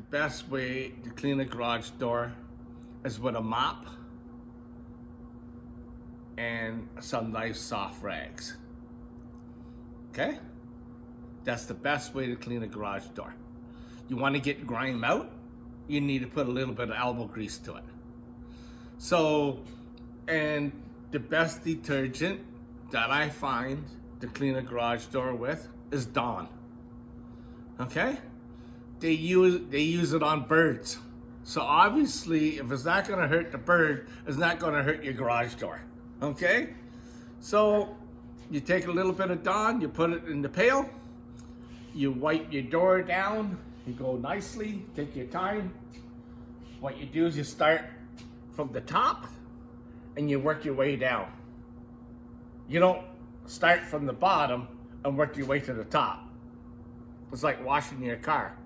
best way to clean a garage door is with a mop and some nice soft rags. Okay? That's the best way to clean a garage door. You want to get grime out, you need to put a little bit of elbow grease to it. So, and the best detergent that I find to clean a garage door with is Dawn. Okay? They use it on birds. So obviously, if it's not gonna hurt the bird, it's not gonna hurt your garage door. Okay? So you take a little bit of Dawn, you put it in the pail, you wipe your door down, you go nicely, take your time. What you do is you start from the top and you work your way down. You don't start from the bottom and work your way to the top. It's like washing your car.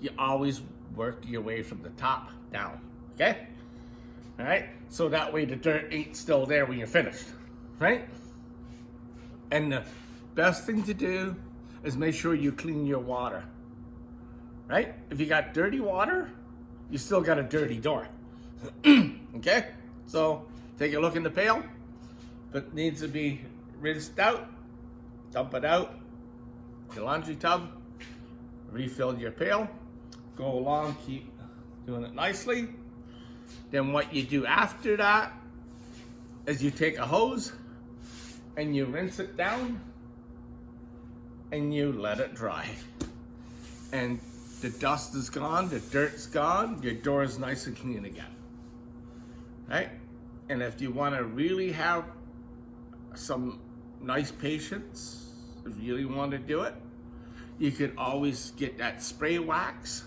You always work your way from the top down, okay? All right, so that way the dirt ain't still there when you're finished, right? And the best thing to do is make sure you clean your water, right? If you got dirty water, you still got a dirty door, okay? So take a look in the pail. If it needs to be rinsed out, dump it out, your laundry tub, refill your pail, go along, keep doing it nicely. Then what you do after that is you take a hose and you rinse it down and you let it dry. And the dust is gone, the dirt's gone, your door is nice and clean again, right? And if you want to really have some nice patience, if you really want to do it, you could always get that spray wax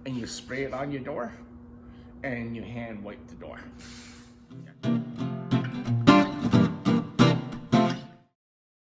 and you spray it on your door and you hand wipe the door. Okay.